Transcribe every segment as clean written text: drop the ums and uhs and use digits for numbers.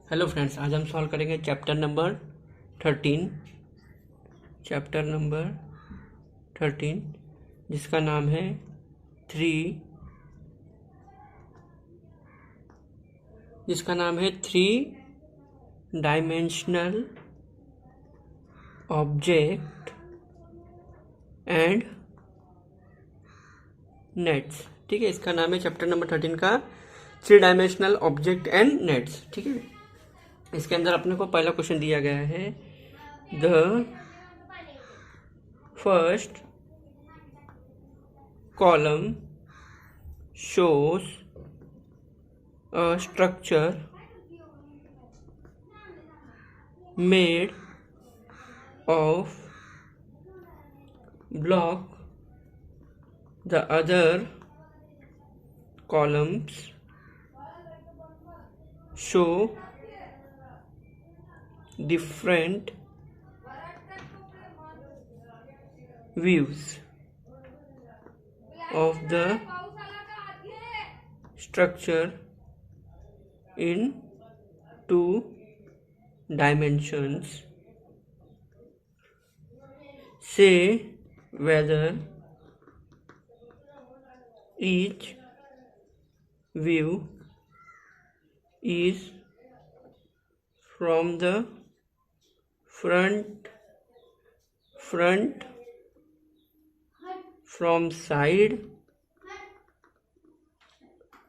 Hello friends, आज हम solve करेंगे चैप्टर नंबर 13 जिसका नाम है three dimensional object and nets. ठीक है, इसका नाम है चैप्टर नंबर 13 का 3 डायमेंशनल ऑब्जेक्ट एंड नेट्स। ठीक है, इसके अंदर अपने को पहला क्वेश्चन दिया गया है, the first column shows a structure made of block, the other columns show different views of the structure in 2 dimensions. Say whether each view is from the front, from side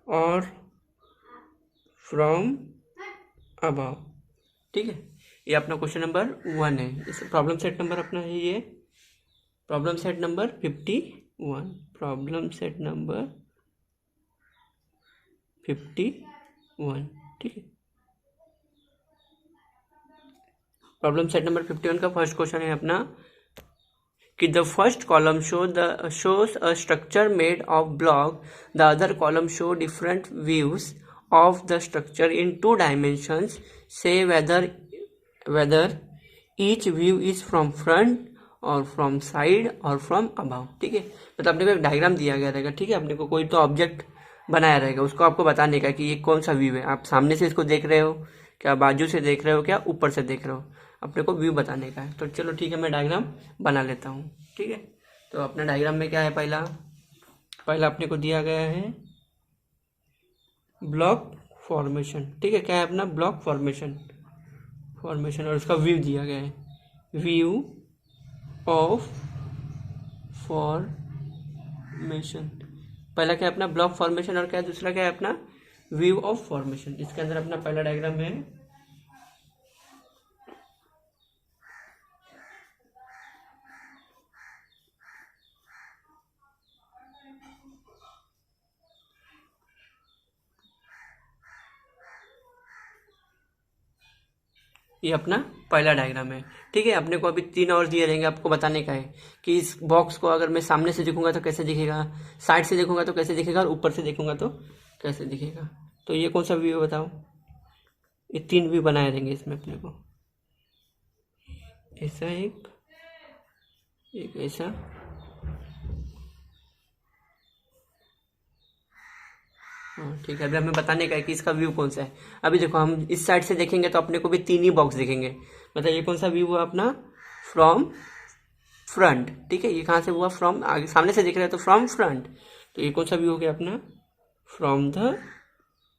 or from above। ठीक है, ये अपना question number 1 है। इस problem set number अपना है, ये problem set number 51, problem set number 51। ठीक है, प्रॉब्लम सेट नंबर 51 का फर्स्ट क्वेश्चन है अपना कि the first column shows a structure made of block, the other column show different views of the structure in 2 dimensions. से whether each view is from front और from side और from above. ठीक है, मतलब अपने को एक डायग्राम दिया गया रहेगा। ठीक है, अपने को कोई तो ऑब्जेक्ट बनाया रहेगा, उसको आपको बताने का कि ये कौन सा व्यू है। आप सामने से इसको देख रहे हो, क्या बाजू से देख रहे हो, क्या ऊपर से देख रहे हो, अपने को व्यू बताने का है। तो चलो ठीक है, मैं डायग्राम बना लेता हूँ। ठीक है, तो अपना डायग्राम में क्या है, पहला अपने को दिया गया है ब्लॉक फॉर्मेशन। ठीक है, क्या है अपना ब्लॉक फॉर्मेशन और उसका व्यू दिया गया है, व्यू ऑफ फॉर्मेशन। पहला क्या है अपना ब्लॉक फॉर्मेशन और क्या है दूसरा क्या है अपना व्यू ऑफ फॉर्मेशन। इसके अंदर अपना पहला डायग्राम है, ये अपना पहला डायग्राम है। ठीक है, अपने को अभी 3 और दिए रहेंगे, आपको बताने का है कि इस बॉक्स को अगर मैं सामने से देखूंगा तो कैसे दिखेगा, साइड से देखूंगा तो कैसे दिखेगा और ऊपर से देखूंगा तो कैसे दिखेगा। तो ये कौन सा व्यू है बताओ। ये 3 व्यू बनाए रहेंगे इसमें अपने को, ऐसा एक ऐसा, हाँ ठीक है। अभी हमें बताने का है कि इसका व्यू कौन सा है। अभी देखो, हम इस साइड से देखेंगे तो अपने को भी 3 ही बॉक्स दिखेंगे। मतलब ये कौन सा व्यू है अपना फ्रॉम फ्रंट। ठीक है, ये कहाँ से हुआ, फ्रॉम, आगे सामने से देख रहे हैं तो फ्रॉम फ्रंट। तो ये कौन सा व्यू हो गया अपना फ्रॉम द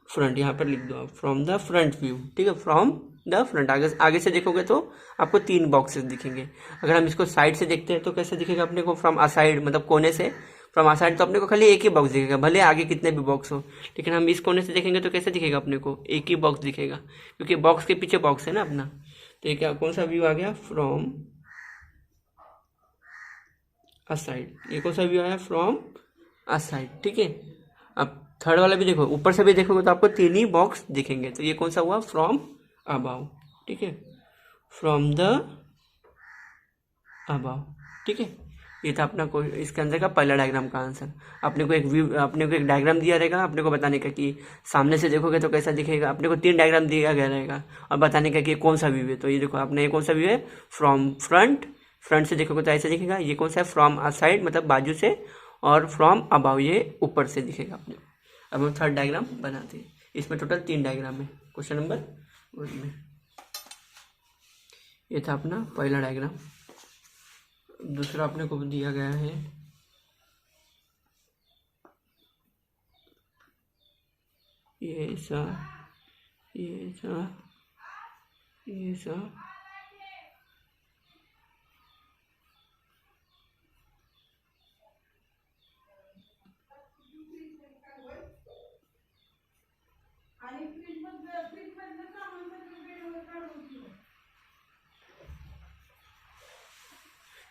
फ्रंट, यहाँ पर लिख दो आप फ्रॉम द फ्रंट व्यू। ठीक है, फ्रॉम द फ्रंट, आगे से देखोगे तो आपको 3 बॉक्सेस दिखेंगे। अगर हम इसको साइड से देखते हैं तो कैसे दिखेगा अपने को, फ्रॉम अ साइड, मतलब कोने से फ्रॉम अ साइड, तो अपने को खाली एक ही बॉक्स दिखेगा, भले आगे कितने भी बॉक्स हो। लेकिन हम इस कोने से देखेंगे तो कैसे दिखेगा अपने को, एक ही बॉक्स दिखेगा, क्योंकि बॉक्स के पीछे बॉक्स है ना अपना। तो ये क्या कौन सा व्यू आ गया, फ्रॉम अ साइड। ये कौन सा व्यू आया, फ्रॉम अ साइड। ठीक है, अब थर्ड वाला भी देखो, ऊपर से भी देखोगे तो आपको 3 ही बॉक्स दिखेंगे। तो ये कौन सा हुआ, फ्रॉम अबाव। ठीक है, फ्रॉम द अबाव। ठीक है, ये था अपना कोई इसके अंदर का पहला डायग्राम का आंसर। अपने को एक डायग्राम दिया रहेगा, अपने को बताने का कि सामने से देखोगे तो कैसा दिखेगा। अपने को 3 डायग्राम दिया गया रहेगा और बताने का कि कौन सा व्यू है। तो ये देखो आपने, ये कौन सा व्यू है, फ्रॉम फ्रंट से देखोगे तो ऐसे दिखेगा। ये कौन सा है, फ्रॉम अ साइड, मतलब बाजू से, और फ्रॉम अबाव, ये ऊपर से दिखेगा अपने। अब हम थर्ड डायग्राम बनाते हैं। इसमें टोटल 3 डायग्राम है। क्वेश्चन नंबर उसमें ये था अपना पहला डायग्राम। दूसरा अपने को दिया गया है ये सा, ये सा, ये सा,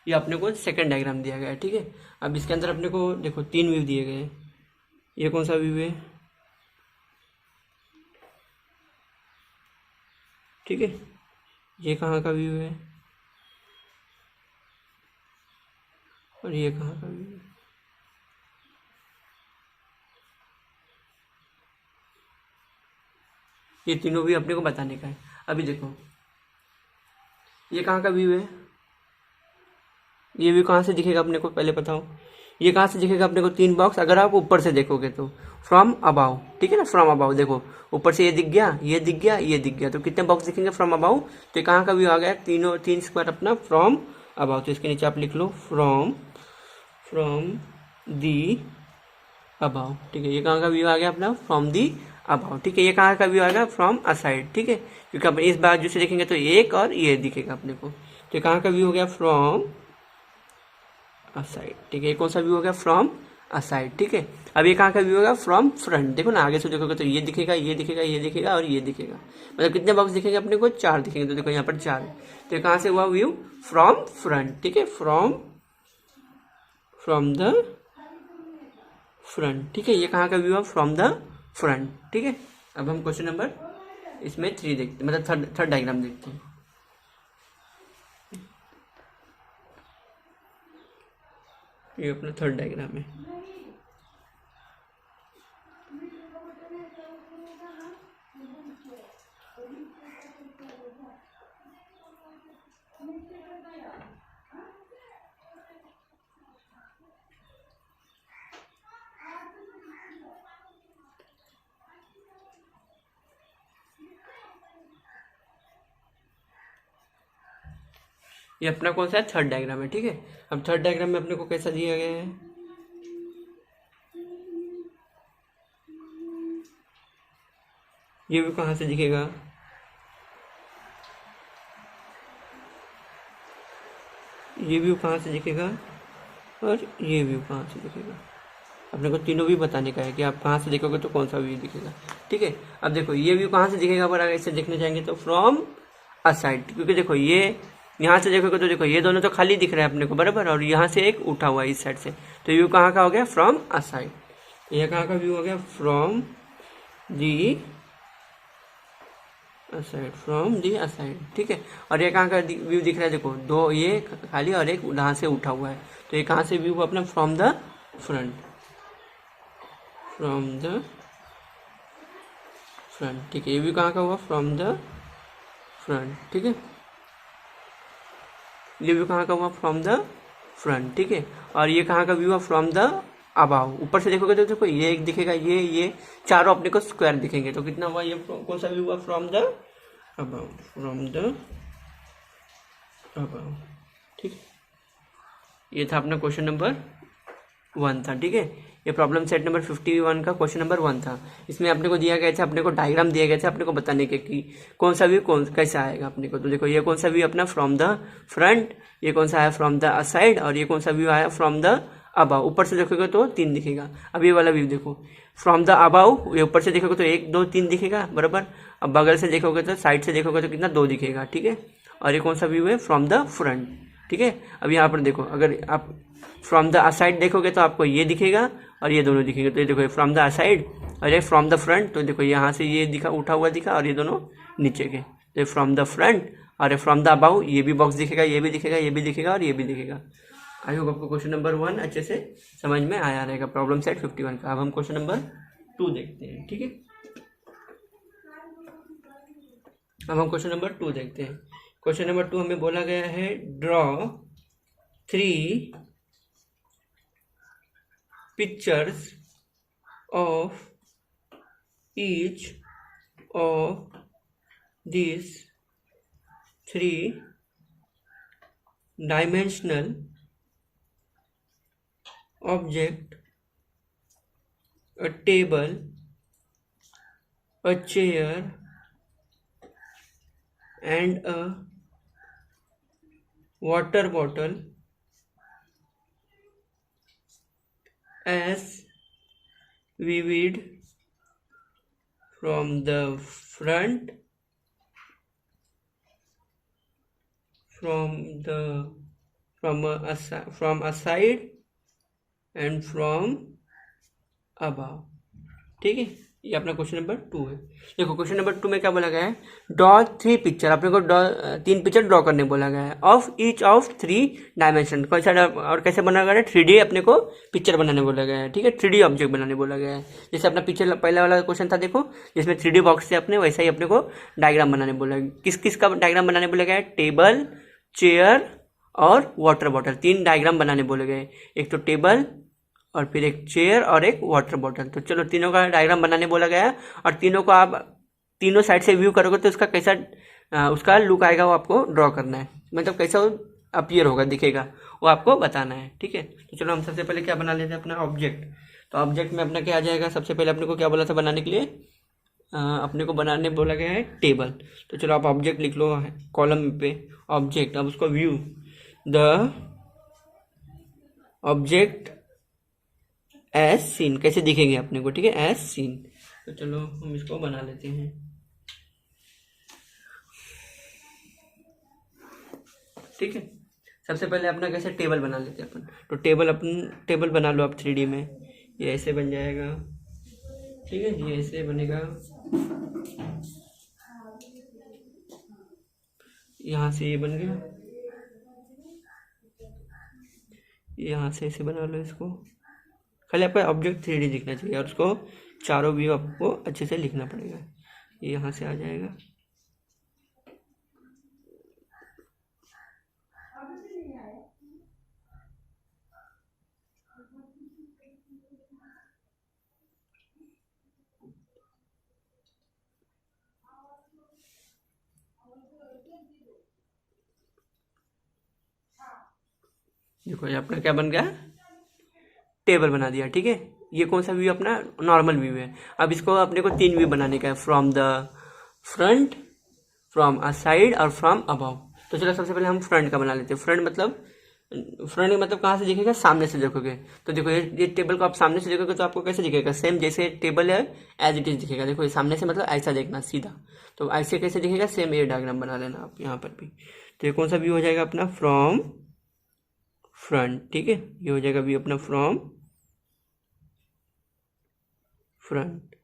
ये अपने को सेकंड डायग्राम दिया गया है। ठीक है, अब इसके अंदर अपने को देखो 3 व्यू दिए गए हैं। ये कौन सा व्यू है? ठीक है, ये कहाँ का व्यू है और ये कहाँ का व्यू है? ये तीनों भी अपने को बताने का है। अभी देखो ये कहाँ का व्यू है, ये व्यू कहाँ से दिखेगा अपने को पहले बताओ। ये कहाँ से दिखेगा अपने को? 3 बॉक्स अगर आप ऊपर से देखोगे तो फ्रॉम अबाउ। ठीक है ना, फ्रॉम अबाउ देखो ऊपर से ये दिख गया, ये दिख गया, ये दिख गया, तो कितने बॉक्स दिखेंगे फ्रॉम अबाउ? तो ये कहाँ का व्यू आ गया? 3 स्क्वायर अपना फ्रॉम अबाउ। तो इसके नीचे आप लिख लो फ्रॉम दी अबाउ। ठीक है, ये कहाँ का व्यू आ गया अपना? From the above. ठीक है, ये कहाँ का व्यू आ गया? From aside. ठीक है, क्योंकि अपन इस बाजू से देखेंगे तो एक और ये दिखेगा अपने को। तो कहाँ का व्यू हो गया? From aside. ठीक है, ये कौन सा व्यू हो गया? From aside. ठीक है, अब ये कहाँ का व्यू होगा? From front. देखो ना आगे से देखोगे तो ये दिखेगा, ये दिखेगा, ये दिखेगा और ये दिखेगा। मतलब कितने बॉक्स दिखेंगे अपने को? 4 दिखेंगे। तो देखो यहाँ पर 4 है। तो कहाँ से हुआ व्यू? From front. ठीक है, फ्रॉम द फ्रंट। ठीक है, ये कहाँ का व्यू है? From the front. ठीक है, अब हम क्वेश्चन नंबर इसमें 3 देखते हैं, मतलब थर्ड डायग्राम देखते हैं। ये अपना थर्ड डायग्राम है। ये अपना कौन सा है? थर्ड डायग्राम है। ठीक है, अब थर्ड डायग्राम में अपने को कैसा दिया गया है? ये व्यू कहाँ से दिखेगा? ये व्यू कहाँ से दिखेगा और ये व्यू कहाँ से दिखेगा? अपने को तीनों भी बताने का है कि आप कहाँ से देखोगे तो कौन सा व्यू दिखेगा। ठीक है, अब देखो ये व्यू कहाँ से दिखेगा, पर अगर इसे देखने जाएंगे तो फ्रॉम अ साइड। क्योंकि देखो ये यहाँ से देखोगे तो देखो ये दोनों तो खाली दिख रहा है अपने को बराबर, और यहाँ से एक उठा हुआ है इस साइड से। तो व्यू कहाँ का हो गया? From a side. ये कहाँ का व्यू हो गया? From the aside, from the aside. ठीक है, और ये कहाँ का व्यू दिख रहा है? देखो 2 ये खाली और एक यहाँ से उठा हुआ है। तो ये कहाँ से व्यू अपना? From the front. From the front. ठीक है, ये व्यू कहाँ का हुआ? From the front. ठीक है, ये व्यू कहाँ का हुआ? From the front. ठीक है, और ये कहाँ का व्यू है? From the above. ऊपर से देखोगे तो देखो ये एक दिखेगा, ये चारों अपने को स्क्वायर दिखेंगे। तो कितना हुआ? ये कौन सा व्यू हुआ? From the above, from the above. ठीक, ये था अपना क्वेश्चन नंबर 1 था। ठीक है, ये प्रॉब्लम सेट नंबर 51 का क्वेश्चन नंबर 1 था। इसमें अपने को दिया गया था, अपने को डायग्राम दिया गया था अपने को बताने के कि कौन सा व्यू कैसा आएगा अपने को। तो देखो ये कौन सा व्यू अपना? From the front. ये कौन सा है? From the side. और ये कौन सा व्यू आया? From the above. ऊपर से देखोगे तो 3 दिखेगा। अब ये वाला व्यू देखो, फ्रॉम द अबाव, ये ऊपर से देखोगे तो 1 2 3 दिखेगा बराबर। अब बगल से देखोगे तो, साइड से देखोगे तो कितना? 2 दिखेगा। ठीक है, और ये कौन सा व्यू है? From the front. ठीक है, अब यहाँ पर देखो, अगर आप फ्रॉम द असाइड देखोगे तो आपको ये दिखेगा और ये दोनों दिखेंगे। तो ये देखो फ्रॉम द असाइड और ये फ्रॉम द फ्रंट। तो देखो यहाँ से ये दिखा, उठा हुआ दिखा, और ये दोनों नीचे के। तो ये फ्रॉम द फ्रंट और ये फ्रॉम द अबाउ, ये भी बॉक्स दिखेगा, ये भी दिखेगा, ये भी दिखेगा और ये भी दिखेगा। आई होप आपको क्वेश्चन नंबर 1 अच्छे से समझ में आया रहेगा, प्रॉब्लम सेट 51 का। अब हम क्वेश्चन नंबर 2 देखते हैं। ठीक है, अब हम क्वेश्चन नंबर 2 देखते हैं। क्वेश्चन नंबर 2 हमें बोला गया है draw 3 pictures of each of these three dimensional object, a table, a chair, and a water bottle as viewed from the front, from a side and from above। ठीक है, ये अपना क्वेश्चन नंबर 2 है। देखो क्वेश्चन नंबर 2 में क्या बोला गया है, ड्रॉ 3 पिक्चर, अपने को 3 पिक्चर ड्रॉ करने बोला गया है ऑफ ईच ऑफ 3 डायमेंशन। कौन सा और कैसे बनाया गया है, 3D अपने को पिक्चर बनाने बोला गया है। ठीक है, 3D ऑब्जेक्ट बनाने बोला गया है। जैसे अपना पिक्चर पहला वाला क्वेश्चन था देखो, जिसमें 3D बॉक्स से अपने वैसा ही अपने को डायग्राम बनाने बोला है। किस किस का डायग्राम बनाने बोला गया है, टेबल, चेयर और वाटर बॉटल, 3 डायग्राम बनाने बोले गए। एक तो टेबल और फिर एक चेयर और एक वाटर बॉटल। तो चलो तीनों का डायग्राम बनाने बोला गया है, और तीनों को आप तीनों साइड से व्यू करोगे तो उसका कैसा उसका लुक आएगा वो आपको ड्रॉ करना है, मतलब कैसा वो अपीयर होगा, दिखेगा, वो आपको बताना है। ठीक है, तो चलो हम सबसे पहले क्या बना लेते हैं, अपना ऑब्जेक्ट। तो ऑब्जेक्ट में अपना क्या आ जाएगा, सबसे पहले अपने को क्या बोला था बनाने के लिए, अपने को बनाने बोला गया है टेबल। तो चलो आप ऑब्जेक्ट लिख लो कॉलम पे ऑब्जेक्ट। अब उसको view, the object as seen, कैसे दिखेंगे अपने को, ठीक है, एज सीन। तो चलो हम इसको बना लेते हैं। ठीक है, सबसे पहले अपना कैसे टेबल बना लेते हैं अपन। तो टेबल बना लो आप 3D में। ये ऐसे बन जाएगा, ठीक है, ये ऐसे बनेगा, यहाँ से ये बन गया, यहाँ से ऐसे बना लो इसको। खाली आपका ऑब्जेक्ट 3D दिखना चाहिए, और उसको चारों व्यू आपको अच्छे से लिखना पड़ेगा। ये यहाँ से आ जाएगा, देखो ये अपना क्या बन गया, टेबल बना दिया। ठीक है, ये कौन सा व्यू, अपना नॉर्मल व्यू है। अब इसको अपने को 3 व्यू बनाने का है, from the front, from a side और फ्रॉम अबव। तो चलो सबसे पहले हम फ्रंट का बना लेते हैं। फ्रंट मतलब कहाँ से दिखेगा, सामने से देखोगे। तो देखो ये टेबल को आप सामने से देखोगे तो आपको कैसे दिखेगा, सेम जैसे टेबल है एज इट इज दिखेगा। देखो ये सामने से मतलब ऐसा देखना सीधा, तो ऐसे कैसे दिखेगा, सेम ये डायग्राम बना लेना आप यहाँ पर भी। तो ये कौन सा व्यू हो जाएगा अपना, फ्रॉम फ्रंट। ठीक है, ये हो जाएगा व्यू अपना फ्रॉम फ्रंट।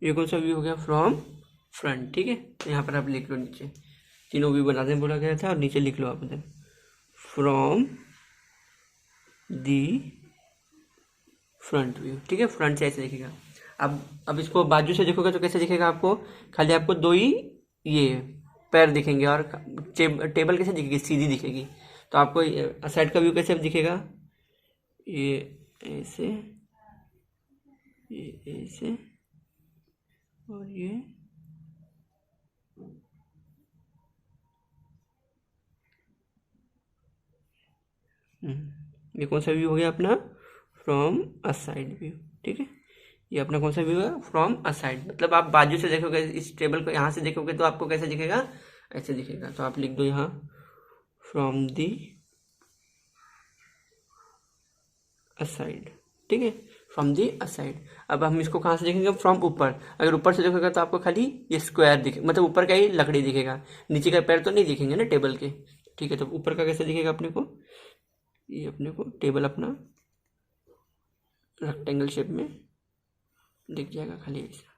ये कौन सा व्यू हो गया, फ्रॉम फ्रंट। ठीक है, यहाँ पर आप लिख लो नीचे, तीनों व्यू बनाने बोला गया था, और नीचे लिख लो आप इधर फ्रॉम दी फ्रंट व्यू। ठीक है, फ्रंट से ऐसे दिखेगा। अब इसको बाजू से देखोगे तो कैसे दिखेगा आपको, खाली आपको 2 ही ये पैर दिखेंगे, और टेबल कैसे दिखेगी, सीधी दिखेगी। तो आपको साइड का व्यू कैसे दिखेगा, ये ऐसे, ये ऐसे, और ये ये कौन सा व्यू हो गया अपना, फ्रॉम अ साइड व्यू। ठीक है, ये अपना कौन सा व्यू है, फ्रॉम अ साइड, मतलब आप बाजू से देखोगे इस टेबल को, यहाँ से देखोगे तो आपको कैसे दिखेगा, ऐसे दिखेगा। तो आप लिख दो यहाँ फ्रॉम दी असाइड। ठीक है, फ्रॉम दी असाइड। अब हम इसको कहाँ से देखेंगे, फ्रॉम ऊपर। अगर ऊपर से देखोगे तो आपको खाली ये स्क्वायर दिखे, मतलब ऊपर का ही लकड़ी दिखेगा, नीचे का पैर तो नहीं दिखेंगे ना टेबल के। ठीक है, तो ऊपर का कैसे दिखेगा अपने को, ये अपने को टेबल अपना रेक्टेंगल शेप में दिख जाएगा, खाली ऐसा।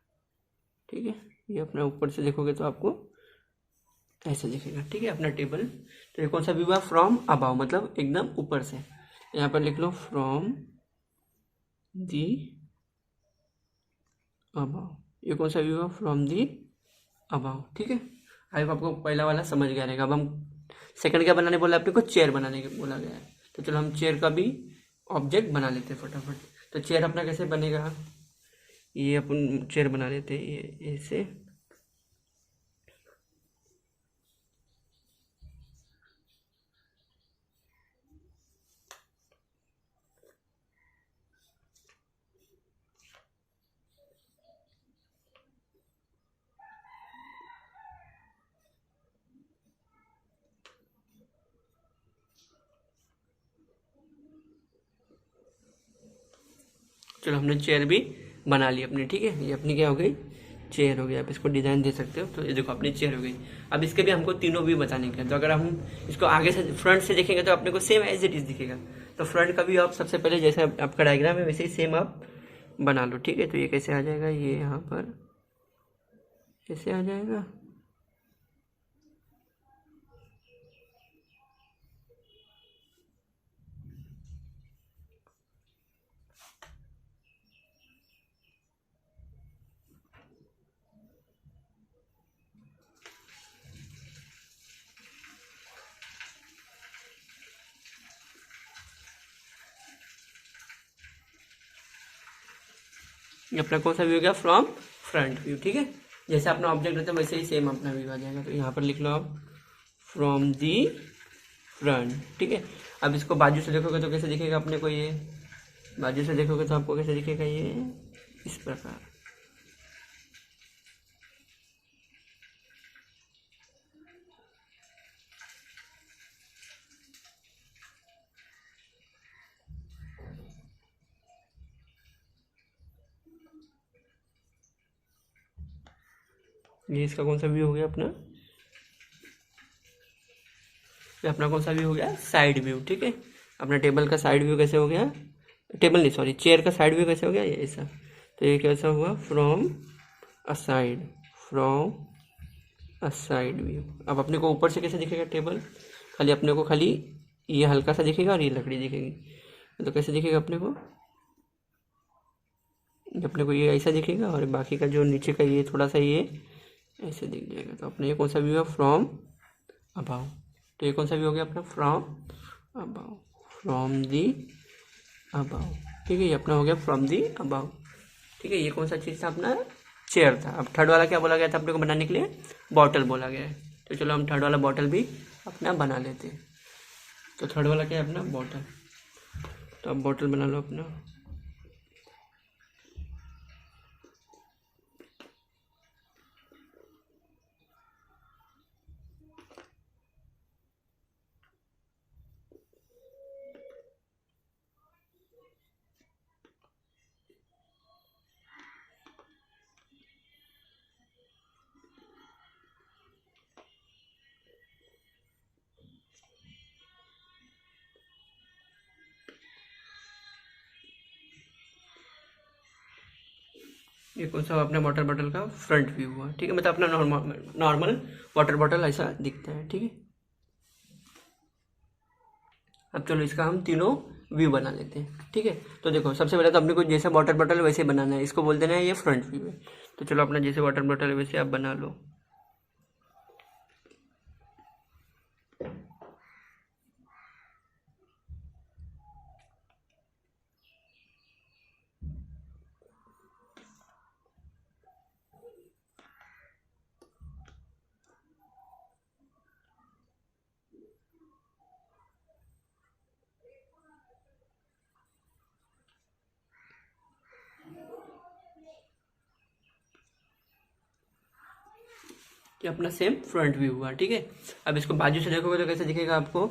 ठीक है, ये अपना ऊपर से देखोगे तो आपको ऐसे दिखेगा। ठीक है, अपना टेबल। तो ये कौन सा व्यू है, फ्रॉम अबाव, मतलब एकदम ऊपर से। यहाँ पर लिख लो फ्रॉम दी अबाव। ये कौन सा व्यू है, फ्रॉम दी अबाव। ठीक है, आई होप आपको पहला वाला समझ गया रहेगा। अब हम सेकंड क्या बनाने बोला आपने को, चेयर बनाने के बोला गया है। तो चलो हम चेयर का भी ऑब्जेक्ट बना लेते हैं फटाफट। तो चेयर अपना कैसे बनेगा, ये अपन चेयर बना लेते हैं ये ऐसे। चलो हमने चेयर भी बना ली अपनी, ठीक है। ये अपनी क्या हो गई, चेयर हो गई। आप इसको डिज़ाइन दे सकते हो। तो ये देखो अपनी चेयर हो गई। अब इसके भी हमको तीनों व्यू बताने के हैं। तो अगर हम इसको आगे से फ्रंट से देखेंगे तो अपने को सेम एज इट इज दिखेगा। तो फ्रंट का भी आप सबसे पहले जैसे आपका डायग्राम है वैसे ही सेम आप बना लो, ठीक है। तो ये कैसे आ जाएगा, ये यहाँ पर कैसे आ जाएगा, ये अपना कौन सा व्यू हो गया, फ्रॉम फ्रंट व्यू, ठीक है। जैसे अपना ऑब्जेक्ट रहता है वैसे ही सेम अपना व्यू आ जाएगा। तो यहाँ पर लिख लो आप फ्रॉम दी फ्रंट, ठीक है। अब इसको बाजू से देखोगे तो कैसे दिखेगा अपने को, ये बाजू से देखोगे तो आपको कैसे दिखेगा, ये इस प्रकार। ये इसका कौन सा व्यू हो गया अपना, ये अपना कौन सा व्यू हो गया, साइड व्यू, ठीक है। अपना टेबल का साइड व्यू कैसे हो गया, टेबल नहीं सॉरी चेयर का साइड व्यू कैसे हो गया, ये ऐसा। तो ये कैसा हुआ, from a side, from a side view. अब अपने को ऊपर से कैसे दिखेगा टेबल, खाली अपने को खाली ये हल्का सा दिखेगा और ये लकड़ी दिखेगी। तो कैसे दिखेगा अपने को, अपने को ये ऐसा दिखेगा और बाकी का जो नीचे का ये थोड़ा सा ये ऐसे दिख जाएगा। तो अपने ये कौन सा व्यू है, फ्रॉम अबाव। तो ये कौन सा व्यू हो गया अपना, from above, from the above, ठीक है। ये अपना हो गया फ्रॉम दी अबाव, ठीक है। ये कौन सा चीज़ था अपना, चेयर था। अब थर्ड वाला क्या बोला गया था अपने को बनाने के लिए, बॉटल बोला गया है। तो चलो हम थर्ड वाला बॉटल भी अपना बना लेते हैं। तो थर्ड वाला क्या है अपना, बॉटल। तो अब बॉटल बना लो अपना। ये कौन सा अपने वाटर बॉटल का फ्रंट व्यू हुआ, ठीक है। मतलब अपना नॉर्मल वाटर बॉटल ऐसा दिखता है, ठीक है। अब चलो इसका हम तीनों व्यू बना लेते हैं, ठीक है। तो देखो सबसे पहले तो अपने को जैसा वाटर बॉटल वैसे बनाना है, इसको बोल देना है ये फ्रंट व्यू है। तो चलो अपना जैसे वाटर बॉटल है वैसे आप बना लो। ये अपना सेम फ्रंट व्यू हुआ, ठीक है। अब इसको बाजू से देखोगे तो कैसे दिखेगा आपको,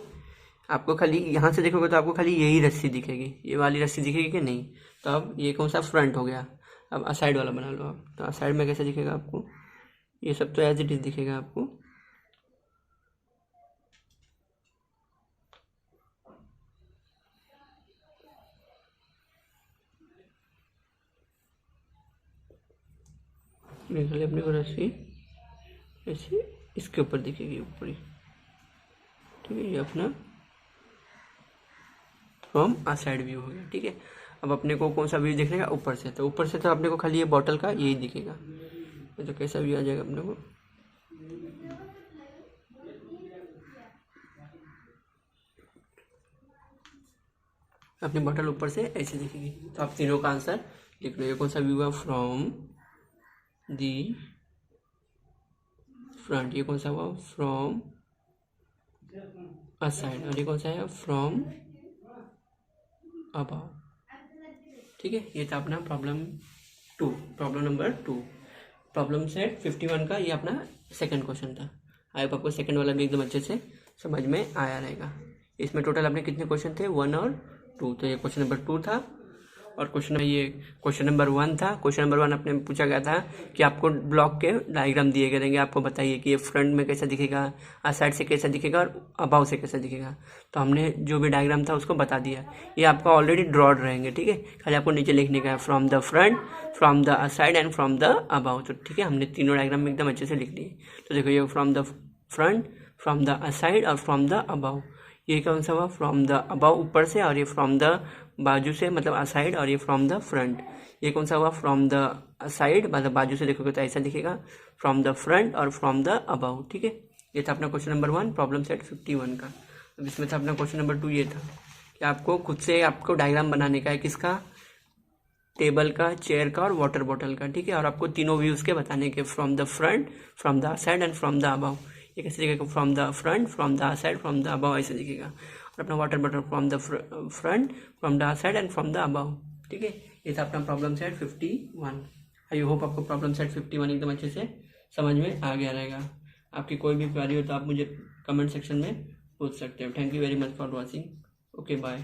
आपको खाली यहाँ से देखोगे तो आपको खाली यही रस्सी दिखेगी, ये वाली रस्सी दिखेगी कि नहीं। तो अब ये कौन सा फ्रंट हो गया। अब साइड वाला बना लो आप। तो साइड में कैसे दिखेगा आपको, ये सब तो एज इट इज दिखेगा आपको। खाली अपने को रस्सी ऐसे इसके ऊपर दिखेगी ऊपर ही, ठीक है। ये अपना फ्रॉम आ साइड व्यू हो गया, ठीक है। अब अपने को कौन सा व्यू देखने का, ऊपर से। तो ऊपर से तो अपने को खाली ये बॉटल का यही दिखेगा। तो कैसा व्यू आ जाएगा अपने को, अपनी बॉटल ऊपर से ऐसे दिखेगी। तो आप तीनों का आंसर लिख लो। ये कौन सा व्यू है? From the front. ये कौन सा हुआ? From a side. और ये कौन सा है? From above. ठीक है, ये था अपना प्रॉब्लम नंबर 2। प्रॉब्लम सेट 51 का ये अपना सेकंड क्वेश्चन था। आई होप आपको सेकंड वाला भी एकदम अच्छे से समझ में आया रहेगा। इसमें टोटल अपने कितने क्वेश्चन थे? 1 और 2। तो ये क्वेश्चन नंबर 2 था और क्वेश्चन नंबर 1 था। क्वेश्चन नंबर 1 अपने पूछा गया था कि आपको ब्लॉक के डायग्राम दिए गए रहेंगे, आपको बताइए कि ये फ्रंट में कैसा दिखेगा, साइड से कैसा दिखेगा और अबाव से कैसा दिखेगा। तो हमने जो भी डायग्राम था उसको बता दिया। ये आपका ऑलरेडी ड्रॉड रहेंगे, ठीक है। खाली आपको नीचे लिखने का है from the front, from the side and from the above. तो ठीक है, हमने तीनों डायग्राम में एकदम अच्छे से लिख लिए। तो देखो ये from the front, from the side और फ्रॉम द अबाव। ये कौन सा हुआ? फ्रॉम द अबाव ऊपर से, और ये फ्रॉम द बाजू से मतलब असाइड, और ये फ्रॉम द फ्रंट। ये कौन सा हुआ? फ्रॉम द साइड, मतलब बाजू से देखोगे तो ऐसा दिखेगा, फ्रॉम द फ्रंट और फ्रॉम द अबाव। ठीक है, ये था अपना क्वेश्चन नंबर 1 प्रॉब्लम सेट 51 का। अब इसमें था अपना क्वेश्चन नंबर 2 ये था कि आपको खुद से आपको डायग्राम बनाने का है, किसका? टेबल का, चेयर का और वाटर बॉटल का। ठीक है, और आपको तीनों व्यूज के बताने के, from the front, from the side and from the above. ये कैसे दिखेगा? From the front, from the side, from the above ऐसे दिखेगा। और अपना water bottle from the front, from the side and from the above. ठीक है, ये था अपना प्रॉब्लम सेट 51। आई होप आपको प्रॉब्लम सेट 51 एकदम अच्छे से समझ में आ गया रहेगा। आपकी कोई भी क्वेरी हो तो आप मुझे कमेंट सेक्शन में पूछ सकते हो। Thank you very much for watching. Okay, bye.